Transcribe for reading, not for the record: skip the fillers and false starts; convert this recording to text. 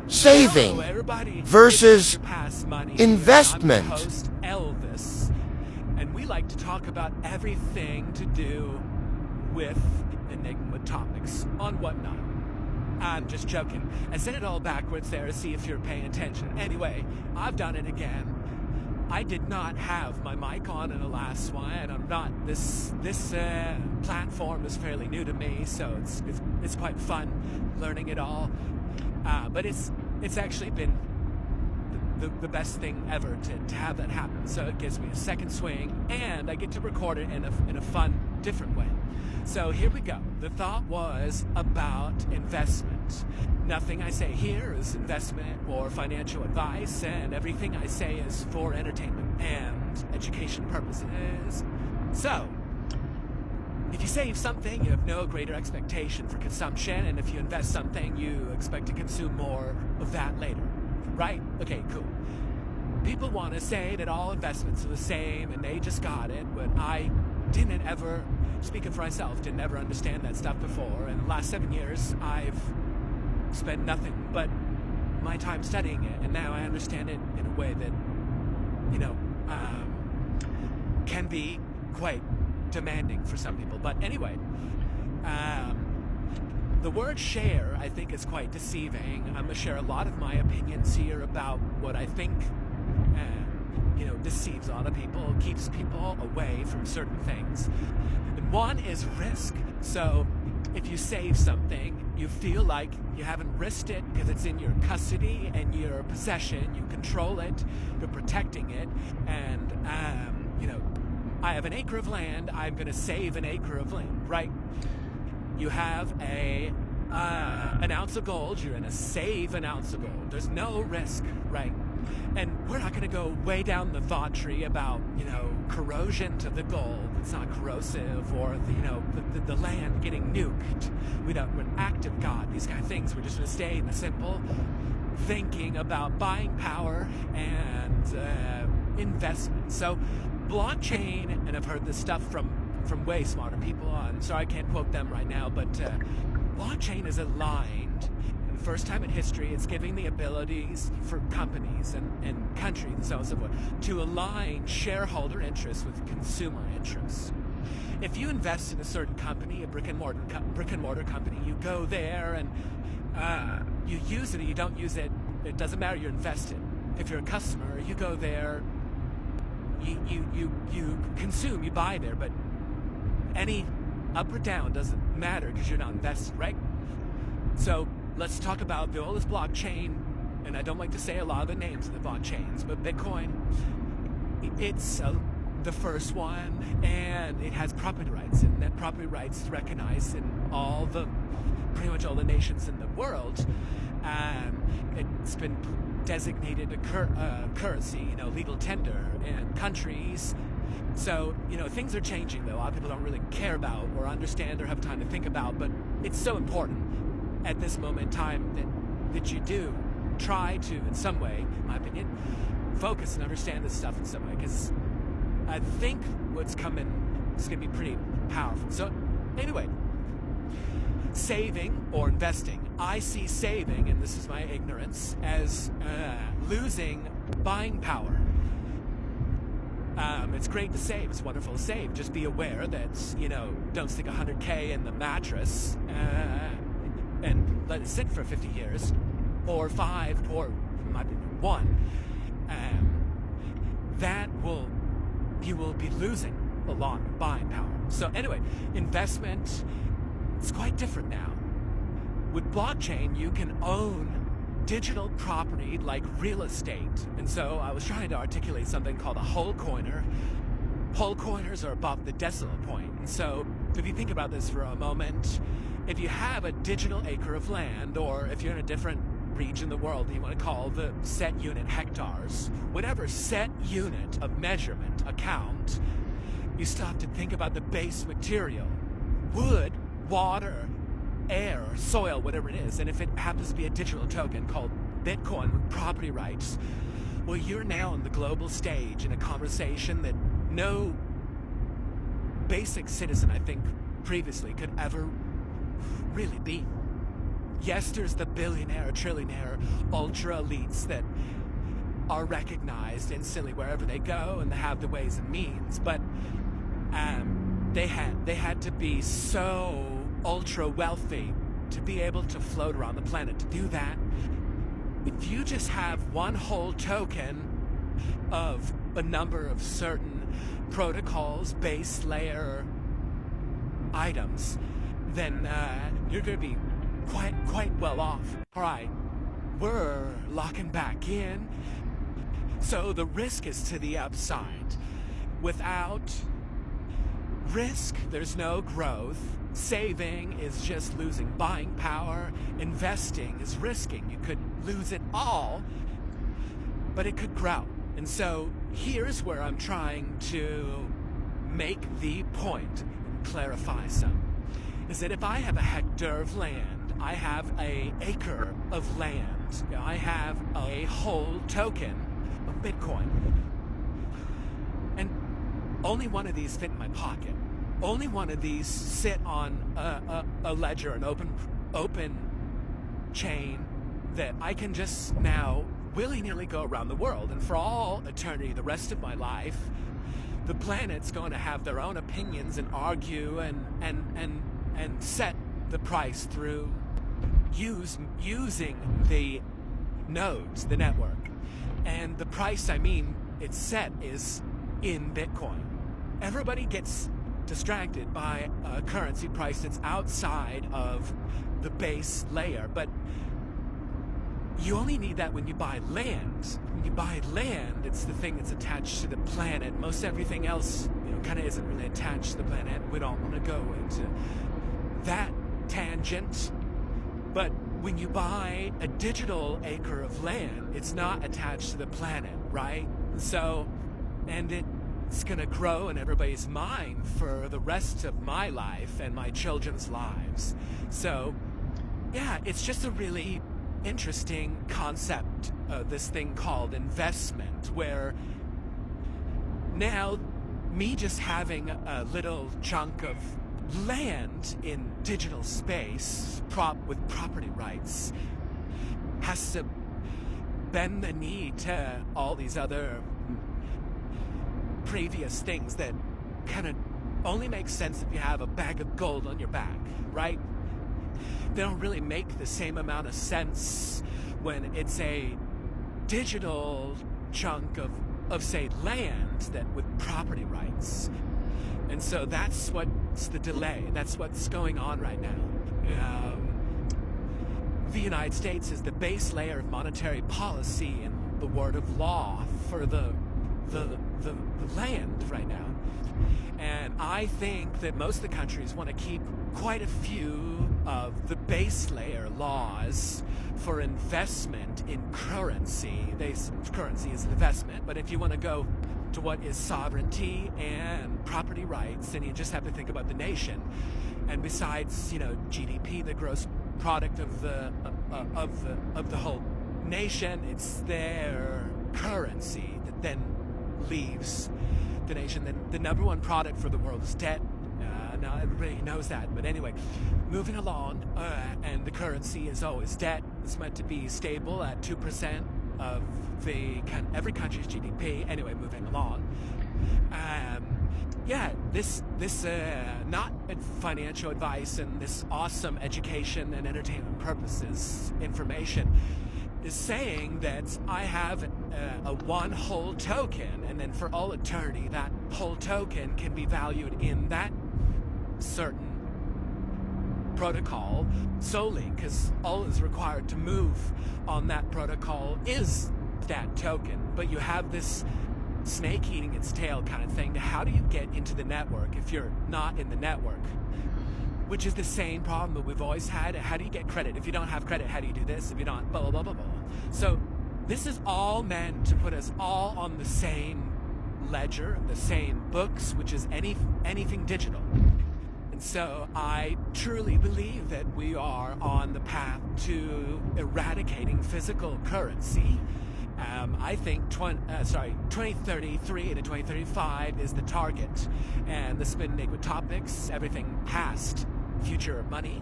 saving versus investment. Host Elvis, and we like to talk about everything to do with Enigma topics on Whatnot. I'm just joking. I said it all backwards there to see if you're paying attention. Anyway, I've done it again. I did not have my mic on in the last one, and I'm not. This platform is fairly new to me, so it's quite fun learning it all. But it's actually been the best thing ever to have that happen. So it gives me a second swing, and I get to record it in a fun, different way. So here we go. The thought was about investment. Nothing I say here is investment or financial advice, and everything I say is for entertainment and education purposes. So, if you save something, you have no greater expectation for consumption, and if you invest something, you expect to consume more of that later. Right? Okay, cool. People want to say that all investments are the same and they just got it, but I didn't ever, speaking for myself, didn't ever understand that stuff before. In the last 7 years, I've spent nothing but my time studying it, and now I understand it in a way that, can be quite demanding for some people. But anyway, the word share, I think, is quite deceiving. I'm going to share a lot of my opinions here about what I think, deceives a lot of people, keeps people away from certain things. And one is risk. So if you save something, you feel like you haven't risked it because it's in your custody and your possession. You control it, you're protecting it, and, I have an acre of land, I'm going to save an acre of land, right? You have an ounce of gold, you're going to save an ounce of gold. There's no risk, right? And we're not going to go way down the thought tree about, corrosion to the gold. It's not corrosive, or, the land getting nuked. We're an active God, these kind of things. We're just going to stay in the simple thinking about buying power and investment. So blockchain, and I've heard this stuff from way smarter people. I'm sorry I can't quote them right now, but blockchain is aligned. And first time in history, it's giving the abilities for companies and countries and so on and so forth to align shareholder interests with consumer interests. If you invest in a certain company, a brick and mortar company, you go there and you use it or you don't use it. It doesn't matter. You're invested. If you're a customer, you go there. You consume, you buy there, but any up or down doesn't matter because you're not invested, right? So let's talk about the oldest blockchain, and I don't like to say a lot of the names of the blockchains, but Bitcoin, it's the first one, and it has property rights, and that property rights is recognized in pretty much all the nations in the world. It's been designated a currency, legal tender in countries. So, things are changing, though. A lot of people don't really care about or understand or have time to think about, but it's so important at this moment in time that you do try to, in some way, in my opinion, focus and understand this stuff in some way, because I think what's coming is going to be pretty powerful. So, anyway, saving or investing. I see saving, and this is my ignorance, as losing buying power. It's great to save. It's wonderful to save. Just be aware that, don't stick $100K in the mattress and let it sit for 50 years, or 5, or might be 1. You will be losing a lot of buying power. So anyway, investment, it's quite different now. With blockchain, you can own digital property like real estate. And so I was trying to articulate something called a whole coiner. Whole coiners are above the decimal point. And so if you think about this for a moment, if you have a digital acre of land, or if you're in a different region of the world that you want to call the set unit hectares, whatever set unit of measurement account, you start to think about the base material: wood, water, air, soil, whatever it is. And if it happens to be a digital token called Bitcoin with property rights, well, you're now on the global stage in a conversation that no basic citizen, I think, previously could ever really be. yes, there's the billionaire, trillionaire, ultra elites that are recognized instantly wherever they go, and they have the ways and means, but they had to be so ultra wealthy to be able to float around the planet. To do that, if you just have one whole token of a number of certain protocols, base layer items, then you're going to be quite well off. All right, we're locking back in. So the risk is to the upside. Without risk, there's no growth. Saving is just losing buying power. Investing is risking. You could lose it all, but it could grow. And so here's where I'm trying to make the point and clarify some. Is that if I have a hectare of land, I have an acre of land, I have a whole token of Bitcoin, and only one of these fit in my pocket. Only one of these sit on a ledger, an open chain that I can just now willy-nilly go around the world, and for all eternity, the rest of my life, the planet's going to have their own opinions and argue and set the price through using the nodes, the network. And the price, I mean, it's set is in Bitcoin. Everybody gets distracted by a currency price that's outside of the base layer, but you only need that when you buy land. When you buy land, it's the thing that's attached to the planet. Most everything else, kind of isn't really attached to the planet. We don't want to go into that tangent. But when you buy a digital acre of land, it's not attached to the planet, right? So, and it's going to grow in everybody's mind for the rest of my life and my children's lives. So, yeah, it's just a really interesting concept, this thing called investment, where now me just having a little chunk of land in digital space with property rights has to bend the knee to all these other previous things that kind of only make sense if you have a bag of gold on your back, right? They don't really make the same amount of sense when it's a digital chunk of say, land that with property rights. And so that's what's the delay. That's what's going on right now. The United States is the base layer of monetary policy and the word of law for the land right now. And I think that most of the countries want to keep quite a few of the base layer laws for investment in currency. Currency is an investment, but if you want to go to what is sovereignty and property rights, then you just have to think about the nation. And besides, GDP, the gross product of the whole nation, it's their currency that then leaves the nation. Then the number one product for the world is debt. Now everybody knows that, but anyway, moving along, and the currency is always debt. It's meant to be stable at 2% of every country's GDP. Anyway, moving along. Yeah, this not financial advice and this awesome education and entertainment purposes information is saying that I have a one whole token, and then for all eternity, that whole token can be valued in that certain protocol solely, because all is required to move on that protocol is that token. But you have this snake eating its tail kind of thing. How do you get into the network if you're not in the network? Which is the same problem that we've always had. How do you get credit? If you don't have credit, how do you do this? If you don't, blah, blah, blah, blah, blah. So this is all meant to put us all on the same ledger, the same books, which is anything digital. And so I truly believe that we are on the path to eradicating physical currency. I think 2033 to 2035 is the target. And this has been Nick with Topics, everything past, future money.